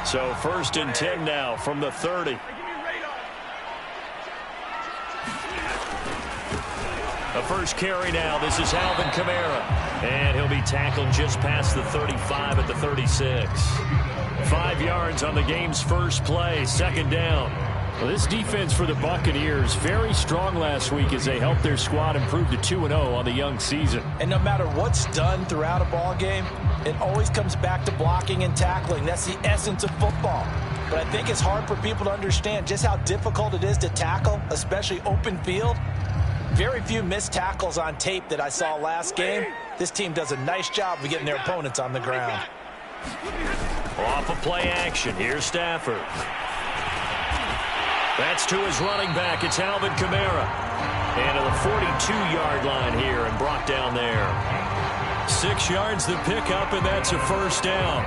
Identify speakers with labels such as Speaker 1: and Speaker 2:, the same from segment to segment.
Speaker 1: So 1st and 10 now from the 30. The first carry now. This is Alvin Kamara. And he'll be tackled just past the 35 at the 36. 5 yards on the game's first play. 2nd down. Well, this defense for the Buccaneers, very strong last week as they helped their squad improve to 2-0 on the young season.
Speaker 2: And no matter what's done throughout a ball game, it always comes back to blocking and tackling. That's the essence of football. But I think it's hard for people to understand just how difficult it is to tackle, especially open field. Very few missed tackles on tape that I saw last game. This team does a nice job of getting their opponents on the ground.
Speaker 1: Off of play action, here's Stafford. That's to his running back. It's Alvin Kamara. And to the 42-yard line here and brought down there. 6 yards the pickup, and that's a 1st down.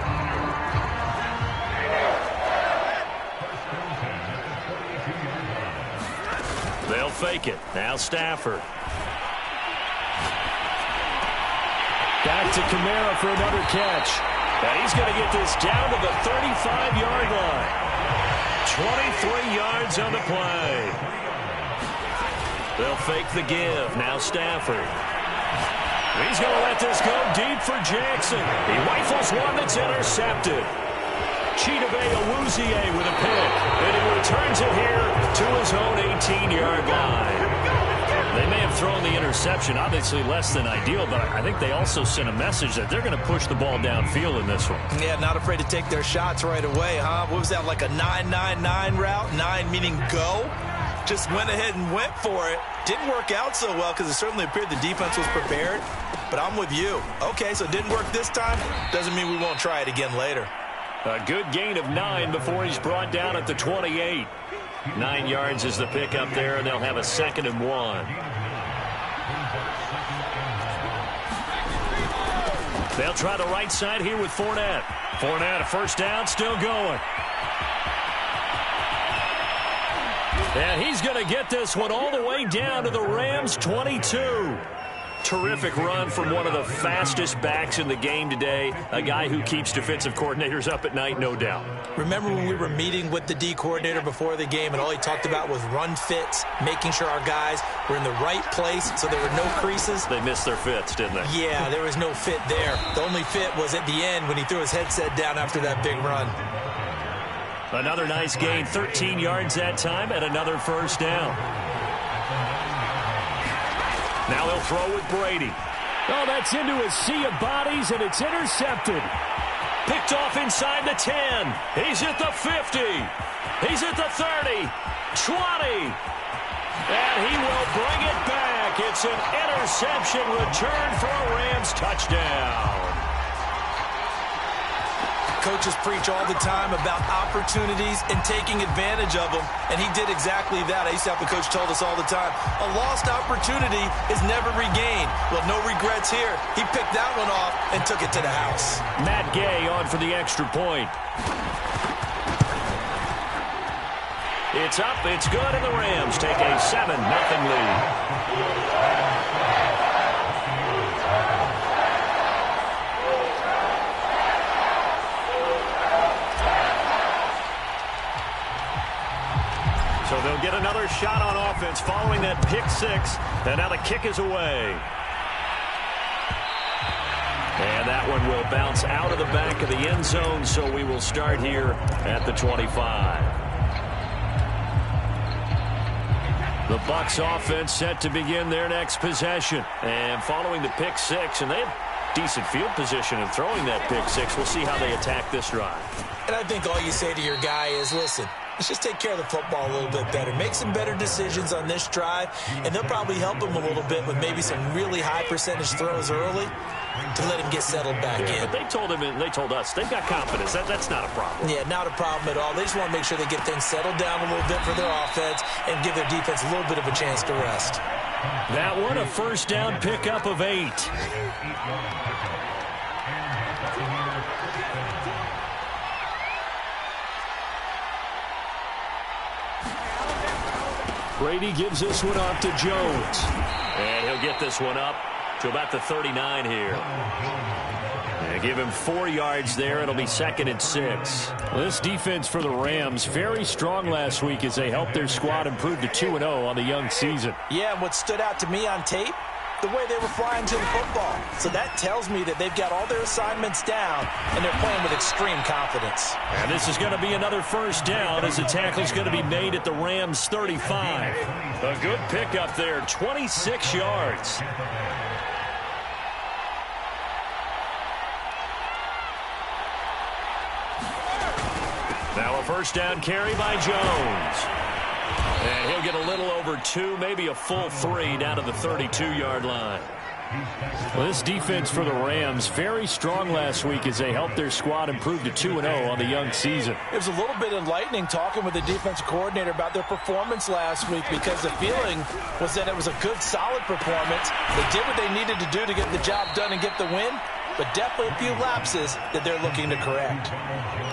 Speaker 1: They'll fake it. Now Stafford. Back to Kamara for another catch. And he's going to get this down to the 35-yard line. 23 yards on the play. They'll fake the give. Now Stafford. He's going to let this go deep for Jackson. He rifles one that's intercepted. Chidobe Awuzie with a pick. And he returns it here to his own 18-yard line. They may have thrown the interception, obviously less than ideal, but I think they also sent a message that they're going to push the ball downfield in this one.
Speaker 2: Yeah, not afraid to take their shots right away, huh? What was that, like a 9-9-9 route? 9 meaning go? Just went ahead and went for it. Didn't work out so well because it certainly appeared the defense was prepared. But I'm with you. Okay, so it didn't work this time. Doesn't mean we won't try it again later.
Speaker 1: A good gain of 9 before he's brought down at the 28. 9 yards is the pickup there, and they'll have a 2nd and 1. They'll try the right side here with Fournette. Fournette, a 1st down, still going. And he's going to get this one all the way down to the Rams' 22. Terrific run from one of the fastest backs in the game today. A guy who keeps defensive coordinators up at night, no doubt.
Speaker 2: Remember when we were meeting with the D coordinator before the game and all he talked about was run fits, making sure our guys were in the right place so there were no creases?
Speaker 1: They missed their fits, didn't they?
Speaker 2: Yeah, there was no fit there. The only fit was at the end when he threw his headset down after that big run.
Speaker 1: Another nice gain, 13 yards that time, and another 1st down. Now he'll throw with Brady. Oh, that's into a sea of bodies, and it's intercepted. Picked off inside the 10. He's at the 50. He's at the 30. 20. And he will bring it back. It's an interception return for a Rams touchdown.
Speaker 2: Coaches preach all the time about opportunities and taking advantage of them, and he did exactly that. I used to have a coach told us all the time, a lost opportunity is never regained. Well, no regrets here. He picked that one off and took it to the house.
Speaker 1: Matt Gay on for the extra point. It's up, it's good, and the Rams take a 7-0 lead. So they'll get another shot on offense following that pick 6. And now the kick is away. And that one will bounce out of the back of the end zone, so we will start here at the 25. The Bucs offense set to begin their next possession. And following the pick 6, and they have decent field position in throwing that pick 6. We'll see how they attack this drive.
Speaker 2: And I think all you say to your guy is, listen, let's just take care of the football a little bit better. Make some better decisions on this drive, and they'll probably help him a little bit with maybe some really high percentage throws early to let him get settled back in.
Speaker 1: But they told him, and they told us, they've got confidence. That's not a problem.
Speaker 2: Yeah, not a problem at all. They just want to make sure they get things settled down a little bit for their offense and give their defense a little bit of a chance to rest.
Speaker 1: That one, a 1st down pickup of 8. Brady gives this one off to Jones. And he'll get this one up to about the 39 here. And give him 4 yards there. It'll be 2nd and 6.
Speaker 3: This defense for the Rams, very strong last week as they helped their squad improve to 2-0 on the young season.
Speaker 2: Yeah, and what stood out to me on tape, the way they were flying to the football. So that tells me that they've got all their assignments down, and they're playing with extreme confidence.
Speaker 1: And this is going to be another first down as the tackle's going to be made at the Rams' 35. A good pickup there, 26 yards. Now a first down carry by Jones. And he'll get a little over 2, maybe a full 3 down to the 32-yard line.
Speaker 3: Well, this defense for the Rams, very strong last week as they helped their squad improve to 2-0 on the young season.
Speaker 2: It was a little bit enlightening talking with the defensive coordinator about their performance last week because the feeling was that it was a good, solid performance. They did what they needed to do to get the job done and get the win, but definitely a few lapses that they're looking to correct.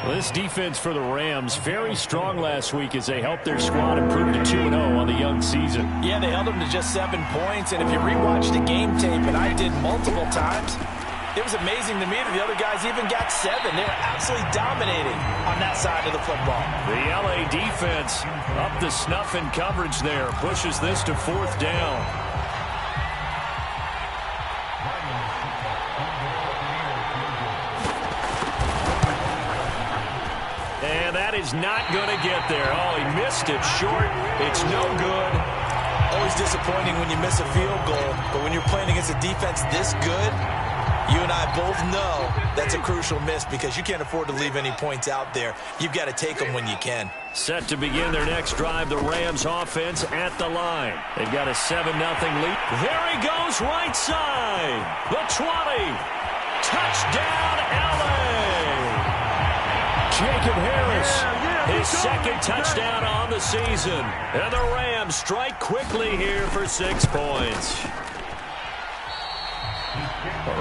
Speaker 3: Well, this defense for the Rams, very strong last week as they helped their squad improve to 2-0 on the young season.
Speaker 2: Yeah, they held them to just 7 points, and if you rewatch the game tape, and I did multiple times, it was amazing to me that the other guys even got 7. They were absolutely dominating on that side of the football.
Speaker 1: The LA defense up to snuff in coverage there, pushes this to 4th down. And that is not going to get there. Oh, he missed it short. It's no good.
Speaker 2: Always disappointing when you miss a field goal, but when you're playing against a defense this good, you and I both know that's a crucial miss because you can't afford to leave any points out there. You've got to take them when you can.
Speaker 1: Set to begin their next drive, the Rams offense at the line. They've got a 7-0 lead. There he goes, right side. The 20. Touchdown, LA. Jacob Harris, his 2nd touchdown on the season. And the Rams strike quickly here for 6 points.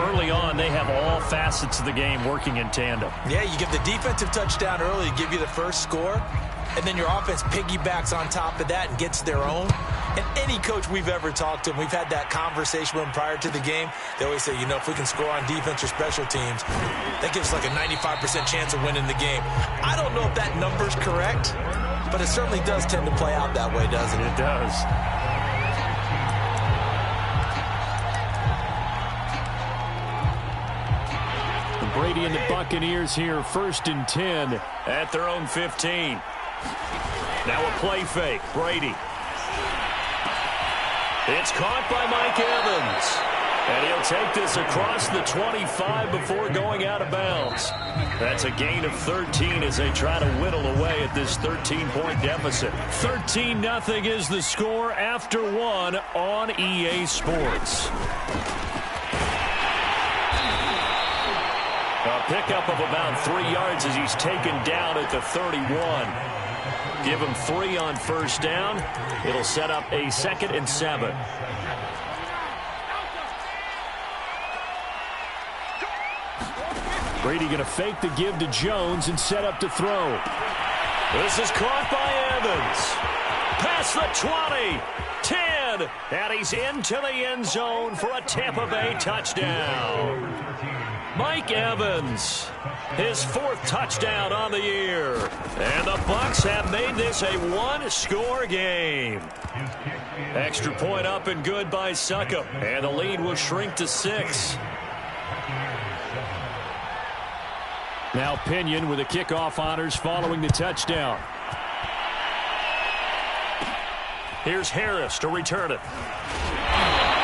Speaker 3: Early on, they have all facets of the game working in tandem.
Speaker 2: Yeah, you give the defensive touchdown early to give you the first score, and then your offense piggybacks on top of that and gets their own. And any coach we've ever talked to, we've had that conversation with them prior to the game. They always say, you know, if we can score on defense or special teams, that gives us like a 95% chance of winning the game. I don't know if that number's correct, but it certainly does tend to play out that way, doesn't it?
Speaker 3: It does. Brady and the Buccaneers here, 1st and 10
Speaker 1: at their own 15. Now a play fake. Brady. It's caught by Mike Evans. And he'll take this across the 25 before going out of bounds. That's a gain of 13 as they try to whittle away at this 13-point deficit. 13-0 is the score after 1 on EA Sports. A pickup of about 3 yards as he's taken down at the 31. Give him 3 on first down. It'll set up a 2nd and 7.
Speaker 3: Brady going to fake the give to Jones and set up to throw.
Speaker 1: This is caught by Evans. Past the 20. 10. And he's into the end zone for a Tampa Bay touchdown. Mike Evans, his 4th touchdown on the year. And the Bucs have made this a 1-score game. Extra point up and good by Succop. And the lead will shrink to 6.
Speaker 3: Now Pinion with the kickoff honors following the touchdown.
Speaker 1: Here's Harris to return it.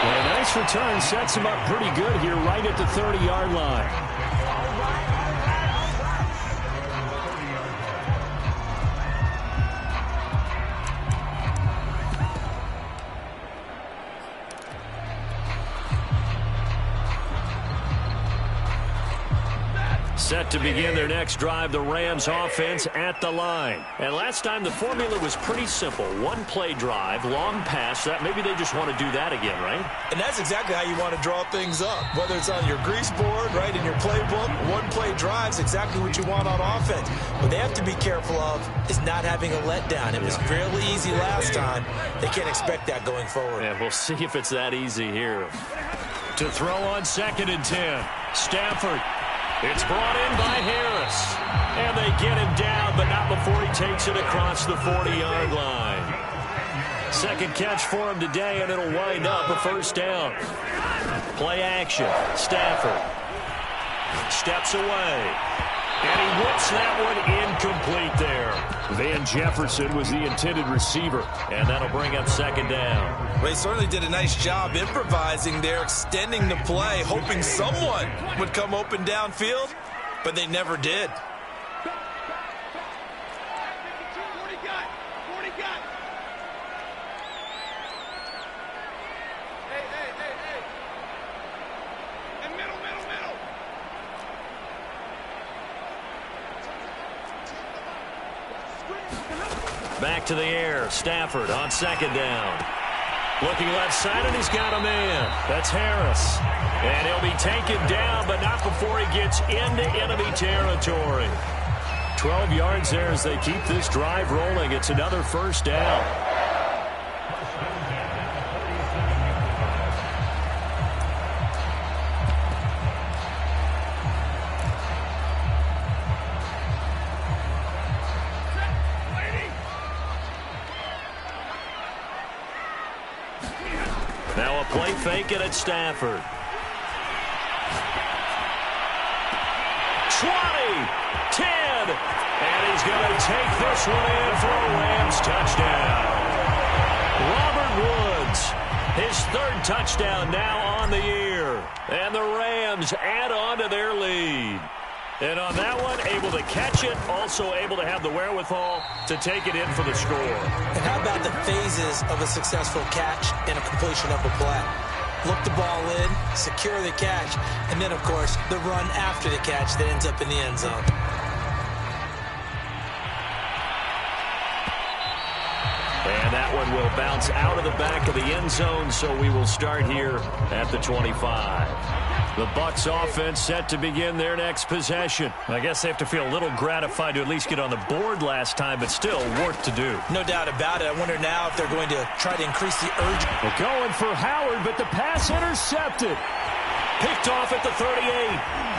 Speaker 3: Well, a nice return sets him up pretty good here right at the 30-yard line.
Speaker 1: Set to begin their next drive, the Rams offense at the line. And last time the formula was pretty simple. 1-play drive, long pass. That maybe they just want to do that again, right?
Speaker 2: And that's exactly how you want to draw things up. Whether it's on your grease board, right, in your playbook, 1-play drive's exactly what you want on offense. What they have to be careful of is not having a letdown. It was fairly easy last time. They can't expect that going forward.
Speaker 1: Yeah, we'll see if it's that easy here. To throw on 2nd and 10. Stafford.
Speaker 3: It's brought in by Harris. And they get him down, but not before he takes it across the 40-yard line. Second catch for him today, and it'll wind up a first down. Play action. Stafford steps away. And he whips that one incomplete there. Van Jefferson was the intended receiver, and that'll bring up second down.
Speaker 2: Well, he certainly did a nice job improvising there, extending the play, hoping someone would come open downfield, but they never did.
Speaker 3: Back to the air. Stafford on second down. Looking left side, and he's got a man. That's Harris. And he'll be taken down, but not before he gets into enemy territory. 12 yards there as they keep this drive rolling. It's another first down. Now a play fake it at Stafford. 20, 10, and he's going to take this one in for a Rams touchdown. Robert Woods, his third touchdown now on the year. And the Rams add on to their lead. And on that one, able to catch it, also able to have the wherewithal to take it in for the score.
Speaker 2: And how about the phases of a successful catch and a completion of a play? Look the ball in, secure the catch, and then, of course, the run after the catch that ends up in the end zone.
Speaker 3: And that one will bounce out of the back of the end zone, so we will start here at the 25. The Bucs offense set to begin their next possession. I guess they have to feel a little gratified to at least get on the board last time, but still work to do.
Speaker 2: No doubt about it. I wonder now if they're going to try to increase the urgency.
Speaker 3: They're going for Howard, but the pass intercepted. Picked off at the 38.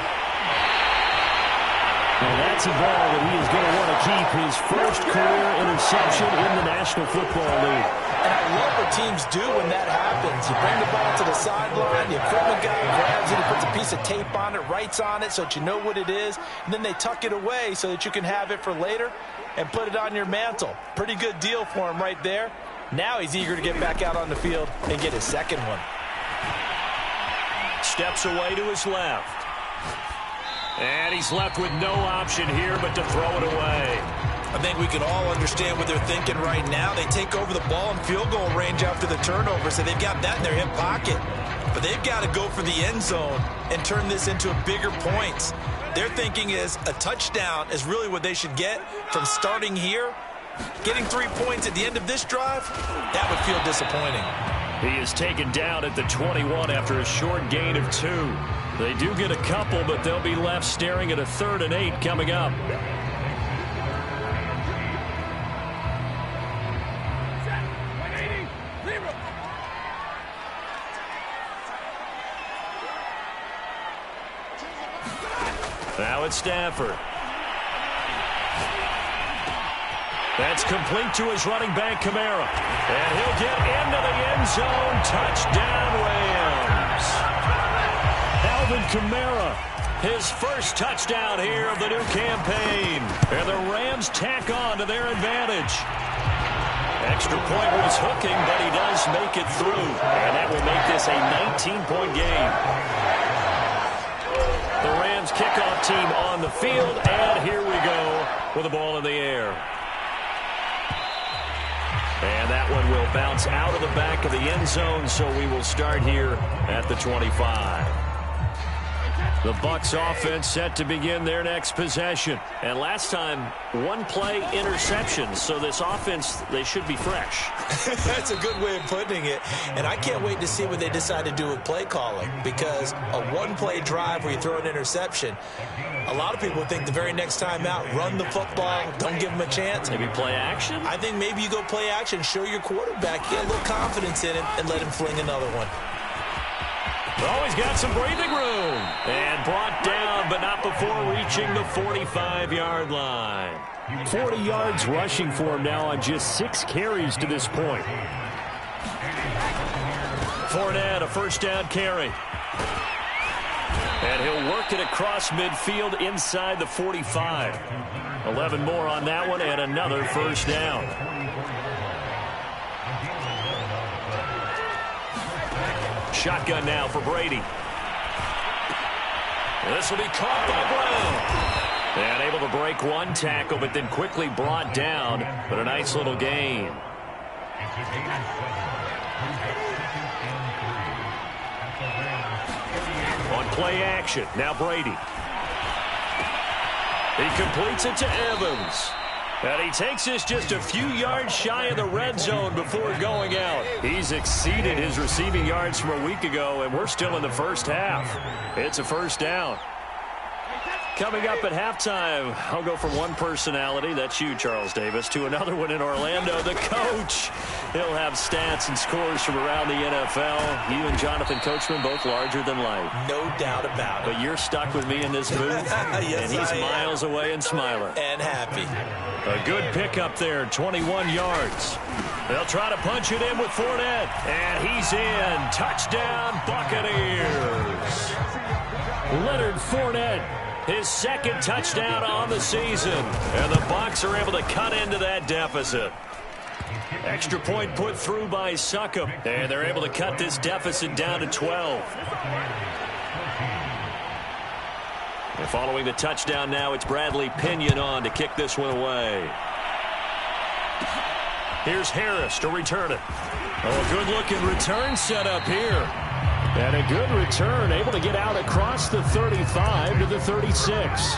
Speaker 3: And that's a ball that he is going to want to keep, his first career interception in the National Football League.
Speaker 2: And I love what teams do when that happens. You bring the ball to the sideline, the equipment guy grabs it, he puts a piece of tape on it, writes on it so that you know what it is, and then they tuck it away so that you can have it for later and put it on your mantle. Pretty good deal for him right there. Now he's eager to get back out on the field and get his second one.
Speaker 3: Steps away to his left. And he's left with no option here but to throw it away.
Speaker 2: I think we can all understand what they're thinking right now. They take over the ball in field goal range after the turnover, so they've got that in their hip pocket. But they've got to go for the end zone and turn this into a bigger points. Their thinking is a touchdown is really what they should get from starting here. Getting 3 points at the end of this drive, that would feel disappointing.
Speaker 3: He is taken down at the 21 after a short gain of 2. They do get a couple, but they'll be left staring at a 3rd and 8 coming up. Now it's Stafford. That's complete to his running back, Kamara. And he'll get into the end zone. Touchdown, Rams. Alvin Kamara, his first touchdown here of the new campaign. And the Rams tack on to their advantage. Extra point was hooking, but he does make it through. And that will make this a 19-point game. The Rams kickoff team on the field, and here we go with the ball in the air. And that one will bounce out of the back of the end zone, so we will start here at the 25. The Bucs offense set to begin their next possession. And last time, one play interception. So this offense, they should be fresh.
Speaker 2: That's a good way of putting it. And I can't wait to see what they decide to do with play calling. Because a one-play drive where you throw an interception, a lot of people think the very next time out, run the football, don't give them a chance.
Speaker 3: Maybe play action?
Speaker 2: I think maybe you go play action, show your quarterback, get a little confidence in him, and let him fling another one.
Speaker 3: Oh, he's got some breathing room. And brought down, but not before reaching the 45-yard line.
Speaker 1: 40 yards rushing for him now on just 6 carries to this point.
Speaker 3: Fournette, a first down carry. And he'll work it across midfield inside the 45. 11 more on that one and another first down. Shotgun now for Brady. This will be caught by Brown. And able to break one tackle, but then quickly brought down. But a nice little gain. On play action, now Brady. He completes it to Evans. And he takes this just a few yards shy of the red zone before going out. He's exceeded his receiving yards from a week ago, and we're still in the first half. It's a first down. Coming up at halftime, I'll go from one personality, that's you, Charles Davis, to another one in Orlando, the coach. He'll have stats and scores from around the NFL. You and Jonathan Coachman, both larger than life.
Speaker 2: No doubt about it.
Speaker 3: But you're stuck with me in this booth,
Speaker 2: yes,
Speaker 3: and he's miles away and smiling.
Speaker 2: And happy.
Speaker 3: A good pickup there, 21 yards. They'll try to punch it in with Fournette, and he's in. Touchdown, Buccaneers. Leonard Fournette. His second touchdown on the season. And the Bucs are able to cut into that deficit. Extra point put through by Succop. And they're able to cut this deficit down to 12. And following the touchdown now, it's Bradley Pinion on to kick this one away. Here's Harris to return it. Oh, a good-looking return set up here.
Speaker 1: And a good return, able to get out across the 35 to the 36.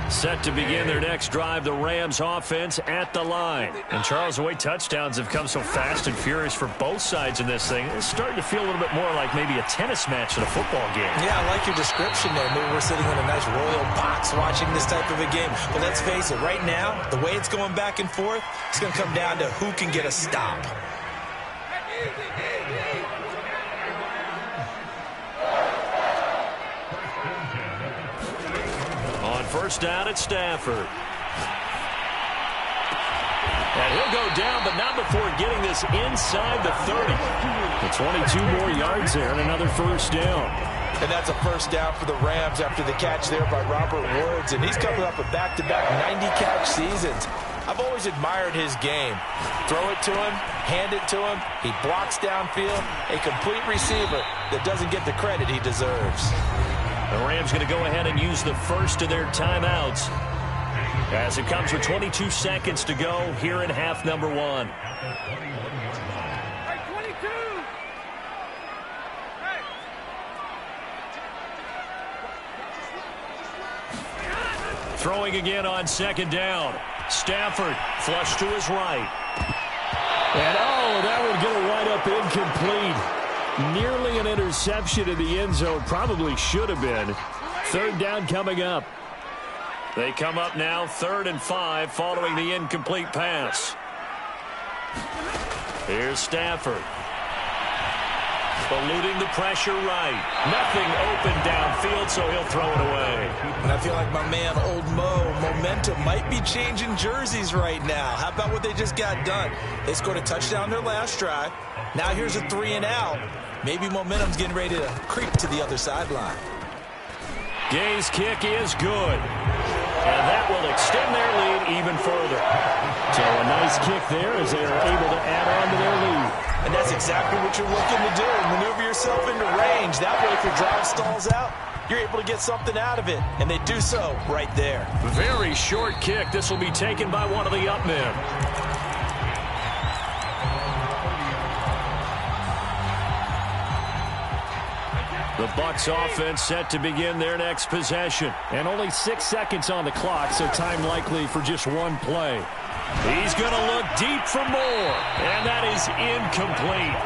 Speaker 3: Set to begin their next drive, the Rams offense at the line. And Charles, the way touchdowns have come so fast and furious for both sides in this thing, it's starting to feel a little bit more like maybe a tennis match than a football game.
Speaker 2: Yeah, I like your description there. Maybe we're sitting in a nice royal box watching this type of a game. But let's face it, right now, the way it's going back and forth, it's going to come down to who can get a stop.
Speaker 3: First down at Stafford. And he'll go down, but not before getting this inside the 30.
Speaker 1: The 22 more yards there and another first down.
Speaker 2: And that's a first down for the Rams after the catch there by Robert Woods. And he's coming up with back-to-back 90-catch seasons. I've always admired his game. Throw it to him, hand it to him. He blocks downfield. A complete receiver that doesn't get the credit he deserves.
Speaker 3: The Rams going to go ahead and use the first of their timeouts as it comes with 22 seconds to go here in half number one. Throwing again on second down. Stafford flush to his right.
Speaker 1: And that would get a wind up incomplete. Nearly an interception in the end zone. Probably should have been. Third down coming up.
Speaker 3: They come up now 3rd and 5 following the incomplete pass. Here's Stafford. Eluding the pressure right. Nothing open downfield, so he'll throw it away.
Speaker 2: And I feel like my man, Old Mo, momentum might be changing jerseys right now. How about what they just got done? They scored a touchdown their last drive. Now here's a 3 and out. Maybe momentum's getting ready to creep to the other sideline.
Speaker 3: Gay's kick is good. And that will extend their lead even further.
Speaker 1: So a nice kick there as they are able to add on to their lead.
Speaker 2: And that's exactly what you're looking to do. Maneuver yourself into range. That way if your drive stalls out, you're able to get something out of it. And they do so right there.
Speaker 3: Very short kick. This will be taken by one of the up men. The Bucs offense set to begin their next possession.
Speaker 1: And only 6 seconds on the clock, so time likely for just one play.
Speaker 3: He's going to look deep for more. And that is incomplete.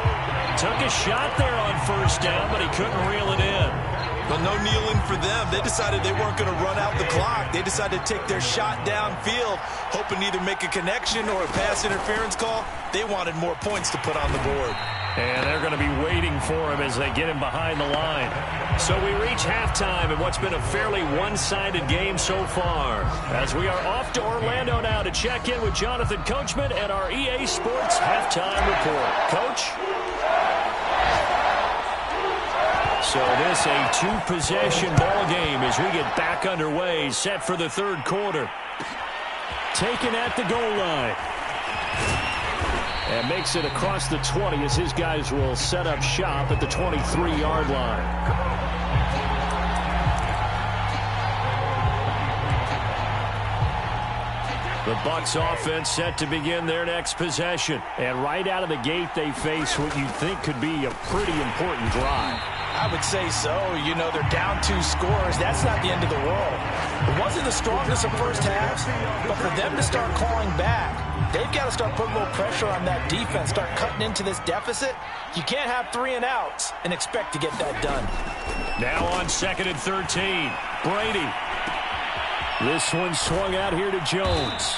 Speaker 3: Took a shot there on first down, but he couldn't reel it in.
Speaker 2: But no kneeling for them. They decided they weren't going to run out the clock. They decided to take their shot downfield, hoping to either make a connection or a pass interference call. They wanted more points to put on the board.
Speaker 3: And they're going to be waiting for him as they get him behind the line. So we reach halftime in what's been a fairly one-sided game so far. As we are off to Orlando now to check in with Jonathan Coachman and our EA Sports Halftime Report. Coach? So this a two-possession ball game as we get back underway, set for the third quarter. Taken at the goal line. And makes it across the 20 as his guys will set up shop at the 23-yard line. The Bucs offense set to begin their next possession. And right out of the gate, they face what you'd think could be a pretty important drive.
Speaker 2: I would say so. You know, they're down 2 scores. That's not the end of the world. It wasn't the strongest of first halves, but for them to start clawing back, they've got to start putting a little pressure on that defense, start cutting into this deficit. You can't have 3 and outs and expect to get that done.
Speaker 3: Now on 2nd and 13, Brady. This one swung out here to Jones.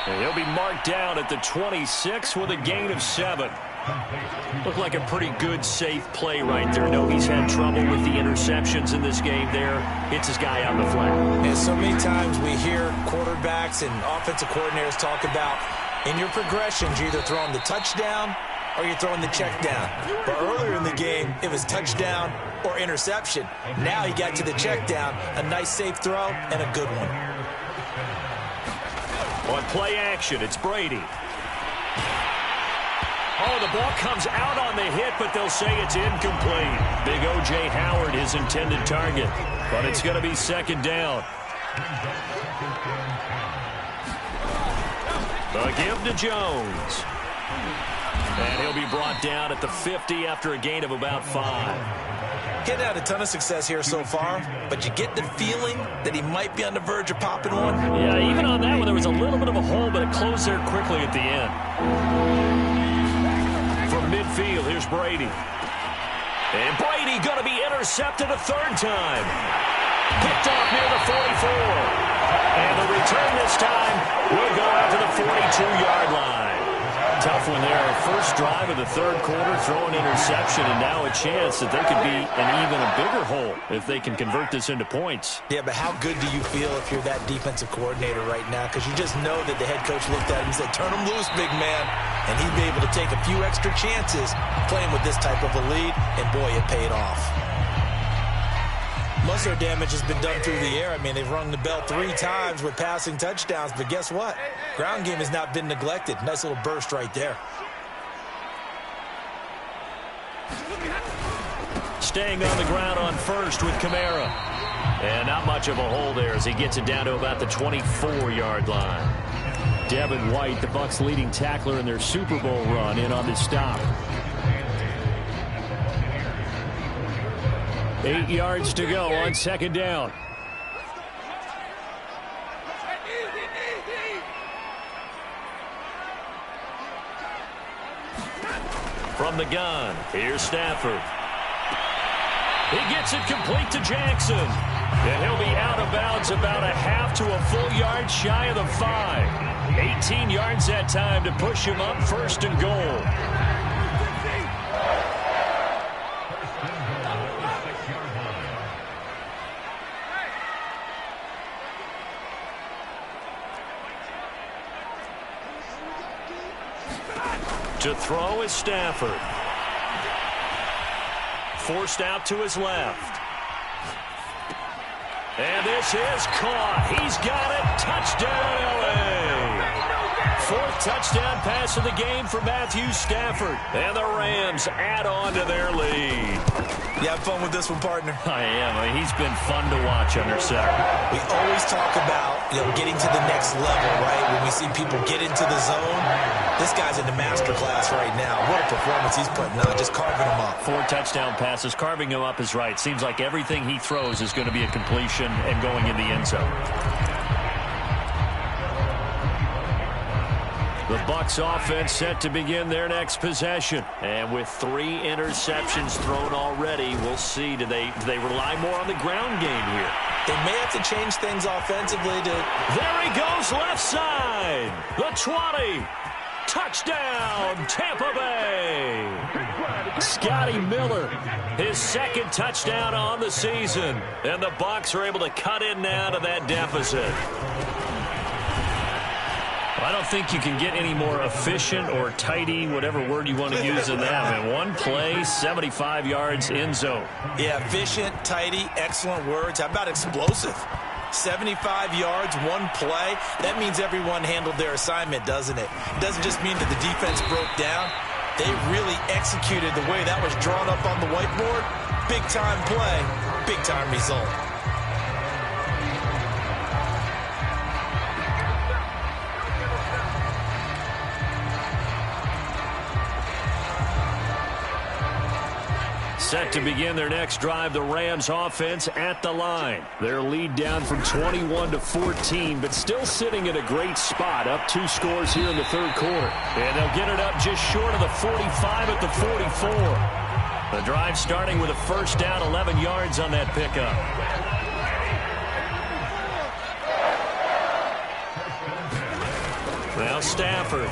Speaker 3: And he'll be marked down at the 26 with a gain of 7. Looked like a pretty good, safe play right there. No, he's had trouble with the interceptions in this game there. Hits his guy on the flat.
Speaker 2: And so many times we hear quarterbacks and offensive coordinators talk about in your progressions, you're either throwing the touchdown or you're throwing the check down. But earlier in the game, it was touchdown or interception. Now he got to the check down, a nice safe throw, and a good one.
Speaker 3: On play action, it's Brady. Oh, the ball comes out on the hit, but they'll say it's incomplete. Big O.J. Howard, his intended target. But it's going to be 2nd down. The give to Jones. And he'll be brought down at the 50 after a gain of about 5.
Speaker 2: Getting had a ton of success here so far, but you get the feeling that he might be on the verge of popping one.
Speaker 3: Yeah, even on that one, there was a little bit of a hole, but it closed there quickly at the end. From midfield, here's Brady. And Brady going to be intercepted a 3rd time. Picked off near the 44. And the return this time will go out to the 42-yard line. Tough one there. First drive of the 3rd quarter, throw an interception, and now a chance that they could be in even a bigger hole if they can convert this into points.
Speaker 2: Yeah, but how good do you feel if you're that defensive coordinator right now? Because you just know that the head coach looked at him and said, turn him loose, big man. And he'd be able to take a few extra chances playing with this type of a lead, and boy, it paid off. Most of their damage has been done through the air. I mean, they've rung the bell 3 times with passing touchdowns, but guess what? Ground game has not been neglected. Nice little burst right there.
Speaker 3: Staying on the ground on first with Kamara. And not much of a hole there as he gets it down to about the 24-yard line. Devin White, the Bucs' leading tackler in their Super Bowl run, in on the stop. 8 yards to go on 2nd down. From the gun, here's Stafford. He gets it complete to Jackson. And he'll be out of bounds about a half to a full yard shy of the 5. 18 yards that time to push him up 1st and goal. To throw is Stafford. Forced out to his left. And this is caught. He's got it. Touchdown, L.A. 4th touchdown pass of the game for Matthew Stafford. And the Rams add on to their lead.
Speaker 2: You have fun with this one, partner?
Speaker 3: I am. I mean, he's been fun to watch under center.
Speaker 2: We always talk about, getting to the next level, right? When we see people get into the zone, this guy's in the master class right now. What a performance he's putting on, just carving them up.
Speaker 3: 4 touchdown passes. Carving him up is right. Seems like everything he throws is going to be a completion and going in the end zone. The Bucs offense set to begin their next possession. And with 3 interceptions thrown already, we'll see. Do they rely more on the ground game here?
Speaker 2: They may have to change things offensively to...
Speaker 3: There he goes, left side. The 20. Touchdown, Tampa Bay. Scotty Miller, his 2nd touchdown on the season. And the Bucs are able to cut in now to that deficit. I don't think you can get any more efficient or tidy, whatever word you want to use in that. I mean, 1 play, 75 yards, end zone.
Speaker 2: Yeah, efficient, tidy, excellent words. How about explosive? 75 yards, 1 play. That means everyone handled their assignment, doesn't it? It doesn't just mean that the defense broke down. They really executed the way that was drawn up on the whiteboard. Big-time play, big-time result.
Speaker 3: Set to begin their next drive, the Rams offense at the line. Their lead down from 21 to 14, but still sitting at a great spot, up 2 scores here in the 3rd quarter. And they'll get it up just short of the 45 at the 44. The drive starting with a first down, 11 yards on that pickup. Now Stafford.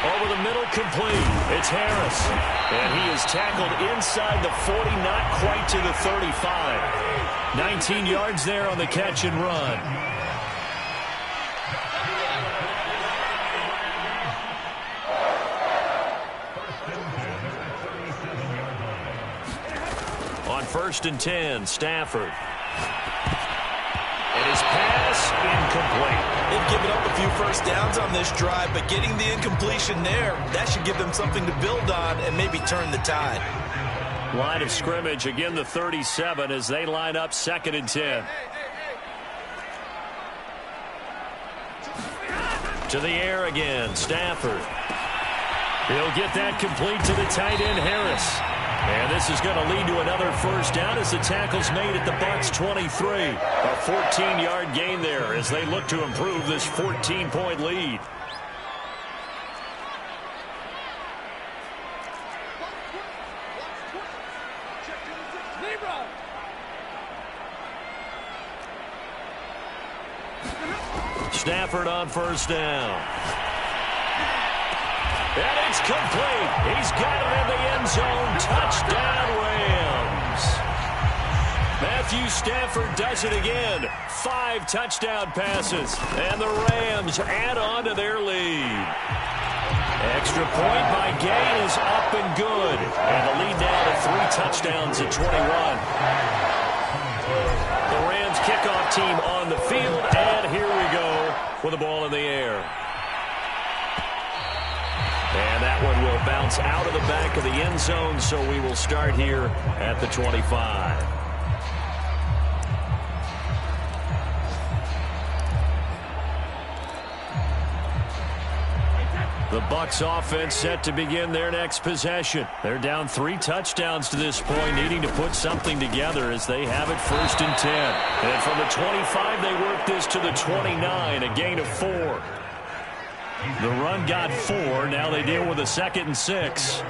Speaker 3: Over the middle, complete. It's Harris. And he is tackled inside the 40, not quite to the 35. 19 yards there on the catch and run. On 1st and 10, Stafford. And his pass incomplete.
Speaker 2: They've given up a few first downs on this drive, but getting the incompletion there, that should give them something to build on and maybe turn the tide.
Speaker 3: Line of scrimmage, again the 37 as they line up 2nd and 10. To the air again, Stafford. He'll get that complete to the tight end, Harris. And this is going to lead to another first down as the tackle's made at the Bucs 23. A 14-yard gain there as they look to improve this 14-point lead. Stafford on first down. And it's complete. He's got it in the end zone. Touchdown, Rams. Matthew Stafford does it again. 5 touchdown passes. And the Rams add on to their lead. Extra point by Gay is up and good. And the lead now to 3 touchdowns at 21. The Rams kickoff team on the field. And here we go with the ball in the air. And that one will bounce out of the back of the end zone, so we will start here at the 25. The Bucs offense set to begin their next possession. They're down 3 touchdowns to this point, needing to put something together as they have it 1st and 10. And from the 25, they work this to the 29, a gain of 4. The run got 4. Now they deal with a 2nd and 6.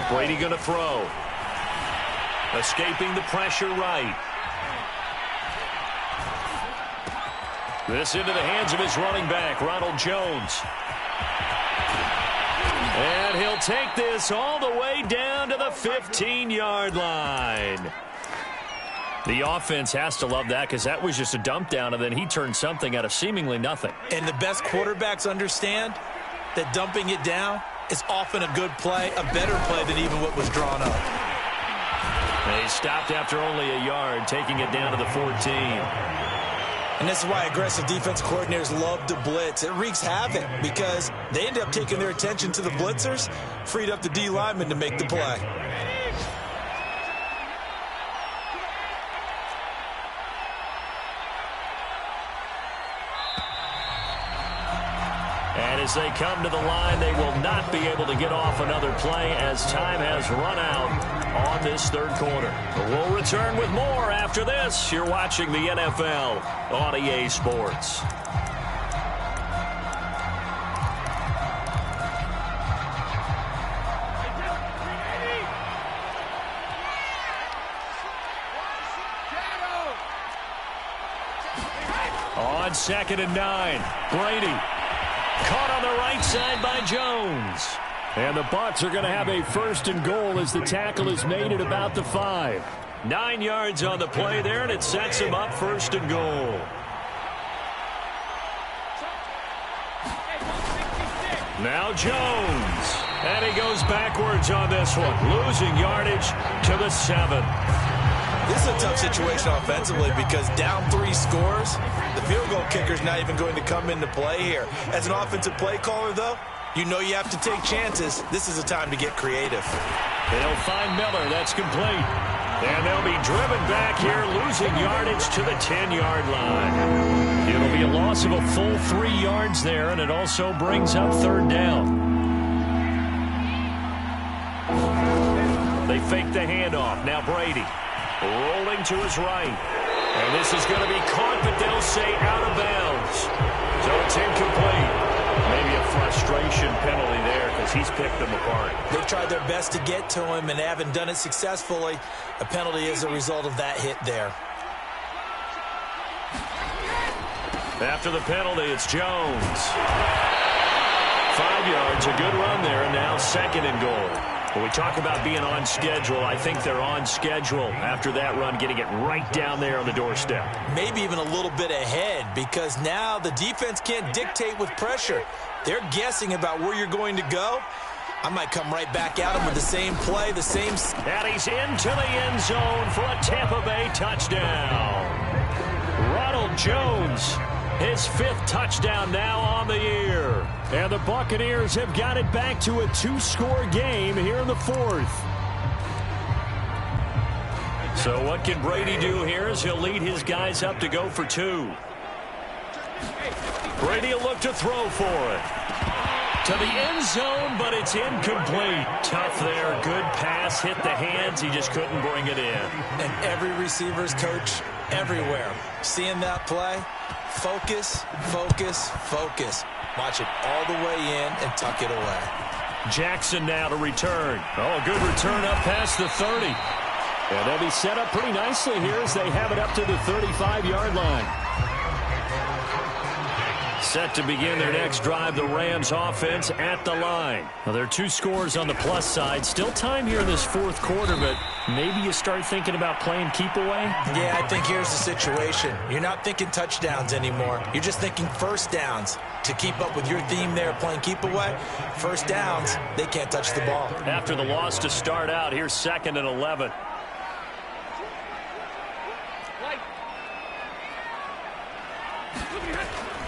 Speaker 3: Brady going to throw. Escaping the pressure right. This into the hands of his running back, Ronald Jones. And he'll take this all the way down to the 15-yard line. The offense has to love that because that was just a dump down, and then he turned something out of seemingly nothing.
Speaker 2: And the best quarterbacks understand that dumping it down is often a good play, a better play than even what was drawn up.
Speaker 3: And he stopped after only a yard, taking it down to the 14.
Speaker 2: And this is why aggressive defense coordinators love to blitz. It wreaks havoc because they end up taking their attention to the blitzers, freed up the D lineman to make the play.
Speaker 3: And as they come to the line, they will not be able to get off another play as time has run out on this third quarter. We'll return with more after this. You're watching the NFL on EA Sports. On 2nd and 9, Brady caught on the right side by Jones. And the Bucs are going to have a 1st and goal as the tackle is made at about the 5. 9 yards on the play there, and it sets him up 1st and goal. Now Jones. And he goes backwards on this one, losing yardage to the 7.
Speaker 2: This is a tough situation offensively because down 3 scores, the field goal kicker's not even going to come into play here. As an offensive play caller, though, you know you have to take chances. This is a time to get creative.
Speaker 3: They'll find Miller. That's complete. And they'll be driven back here, losing yardage to the 10-yard line. It'll be a loss of a full 3 yards there, and it also brings up 3rd down. They fake the handoff. Now Brady. Rolling to his right. And this is going to be caught, but they'll say out of bounds. So it's incomplete. Maybe a frustration penalty there because he's picked them apart.
Speaker 2: They've tried their best to get to him and haven't done it successfully. A penalty is a result of that hit there.
Speaker 3: After the penalty, it's Jones. 5 yards, a good run there, and now 2nd and goal. When we talk about being on schedule, I think they're on schedule after that run, getting it right down there on the doorstep.
Speaker 2: Maybe even a little bit ahead because now the defense can't dictate with pressure. They're guessing about where you're going to go. I might come right back at him with the same play, the same...
Speaker 3: And he's into the end zone for a Tampa Bay touchdown. Ronald Jones, his 5th touchdown now on the year. And the Buccaneers have got it back to a 2-score game here in the 4th. So what can Brady do here as he'll lead his guys up to go for 2. Brady will look to throw for it. To the end zone, but it's incomplete. Tough there. Good pass. Hit the hands. He just couldn't bring it in.
Speaker 2: And every receiver's coach everywhere. Seeing that play, focus, focus, focus. Watch it all the way in and tuck it away.
Speaker 3: Jackson now to return. Oh, a good return up past the 30. And they'll be set up pretty nicely here as they have it up to the 35-yard line. Set to begin their next drive, the Rams offense at the line. Well, there are 2 scores on the plus side. Still time here in this 4th quarter, but maybe you start thinking about playing keep away?
Speaker 2: Yeah, I think here's the situation. You're not thinking touchdowns anymore. You're just thinking 1st downs. To keep up with your theme there, playing keep away, 1st downs, they can't touch the ball.
Speaker 3: After the loss to start out, here's 2nd and 11.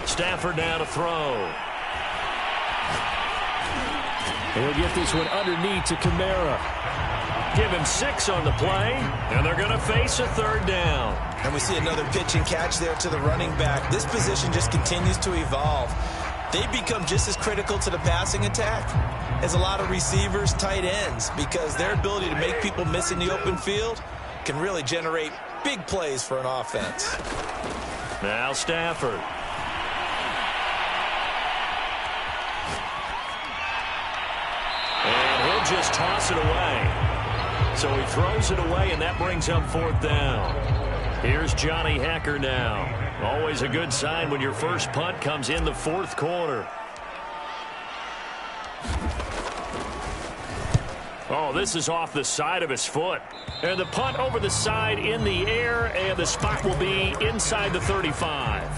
Speaker 3: Stafford now to throw. He'll get this one underneath to Kamara. Give him 6 on the play, and they're going to face a 3rd down.
Speaker 2: And we see another pitch and catch there to the running back. This position just continues to evolve. They become just as critical to the passing attack as a lot of receivers, tight ends, because their ability to make people miss in the open field can really generate big plays for an offense.
Speaker 3: Now Stafford. And he'll just toss it away. So he throws it away, and that brings up 4th down. Here's Johnny Hekker now. Always a good sign when your first punt comes in the 4th quarter. Oh, this is off the side of his foot. And the punt over the side in the air, and the spot will be inside the 35.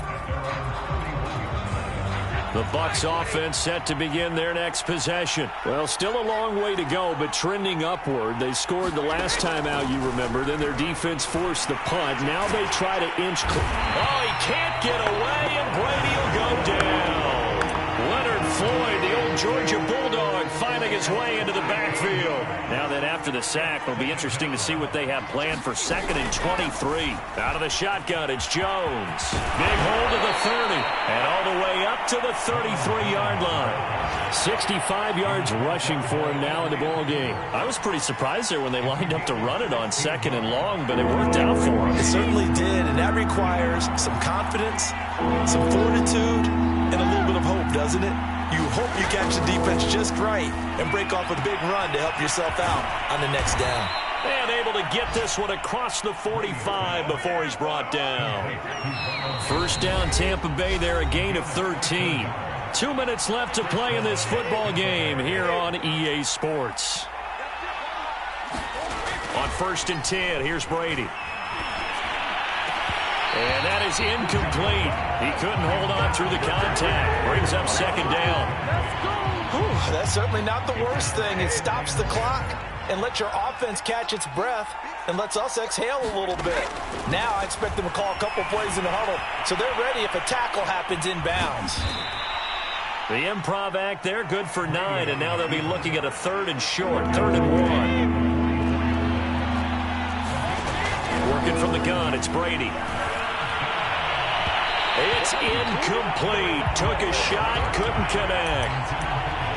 Speaker 3: The Bucs offense set to begin their next possession. Well, still a long way to go, but trending upward. They scored the last time out, you remember. Then their defense forced the punt. Now they try to inch. Oh, he can't get away, and Brady will go down. Leonard Floyd, the old Georgia Bulldog, finding a his way into the backfield. Now then, after the sack, it'll be interesting to see what they have planned for 2nd and 23. Out of the shotgun, it's Jones. Big hold to the 30, and all the way up to the 33-yard line. 65 yards rushing for him now in the ball game. I was pretty surprised there when they lined up to run it on 2nd and long, but it worked out for him.
Speaker 2: It certainly did, and that requires some confidence, some fortitude, and a little bit of hope, doesn't it? You hope you catch the defense just right and break off a big run to help yourself out on the next down.
Speaker 3: And able to get this one across the 45 before he's brought down. First down, Tampa Bay there, a gain of 13. 2 minutes left to play in this football game here on EA Sports. On 1st and 10, here's Brady. And that is incomplete. He couldn't hold on through the contact. Brings up 2nd down.
Speaker 2: Whew, that's certainly not the worst thing. It stops the clock and lets your offense catch its breath and lets us exhale a little bit. Now I expect them to call a couple plays in the huddle so they're ready if a tackle happens inbounds.
Speaker 3: The improv act there, good for 9, and now they'll be looking at a 3rd and short, 3rd and 1. Working from the gun, it's Brady. It's incomplete. Took a shot, couldn't connect.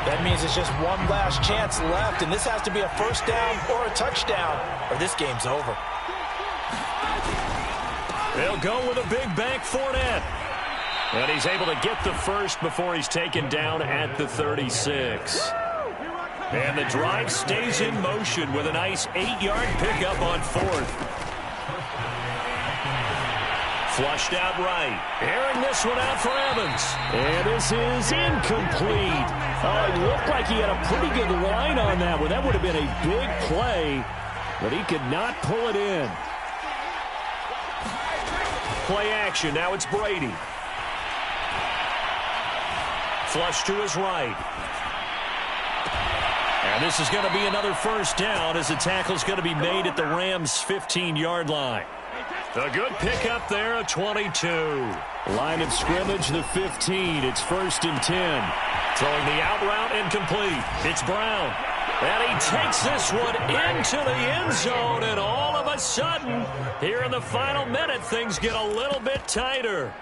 Speaker 2: That means it's just one last chance left, and this has to be a 1st down or a touchdown, or this game's over.
Speaker 3: They'll go with a big bank Fournette. And he's able to get the first before he's taken down at the 36. And the drive stays in motion with a nice 8-yard pickup on 4th. Flushed out right. Airing this one out for Evans. And this is incomplete. It looked like he had a pretty good line on that one. That would have been a big play, but he could not pull it in. Play action. Now it's Brady. Flush to his right. And this is going to be another 1st down as the tackle's going to be made at the Rams' 15-yard line. A good pickup there, a 22. Line of scrimmage, the 15. It's 1st and 10. Throwing the out route, incomplete. It's Brown. And he takes this one into the end zone, and all of a sudden, here in the final minute, things get a little bit tighter.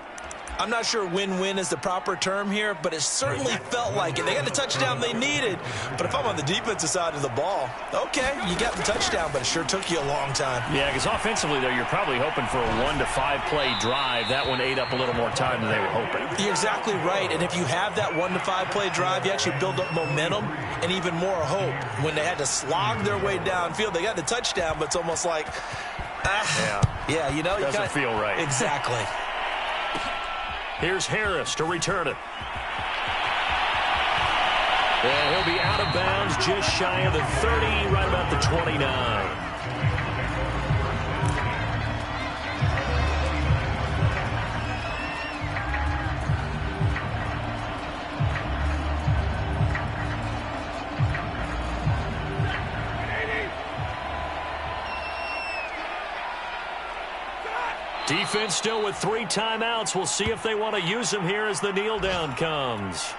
Speaker 2: I'm not sure win-win is the proper term here, but it certainly felt like it. They got the touchdown they needed, but if I'm on the defensive side of the ball, okay, you got the touchdown, but it sure took you a long time.
Speaker 3: Yeah, because offensively, though, you're probably hoping for a 1 to 5 play drive. That one ate up a little more time than they were hoping.
Speaker 2: You're exactly right, and if you have that 1 to 5 play drive, you actually build up momentum and even more hope. When they had to slog their way downfield, they got the touchdown, but it's almost like, yeah, you know,
Speaker 3: doesn't feel right.
Speaker 2: Exactly.
Speaker 3: Here's Harris to return it. And he'll be out of bounds just shy of the 30, right about the 29. Defense still with 3 timeouts. We'll see if they want to use them here as the kneel down comes.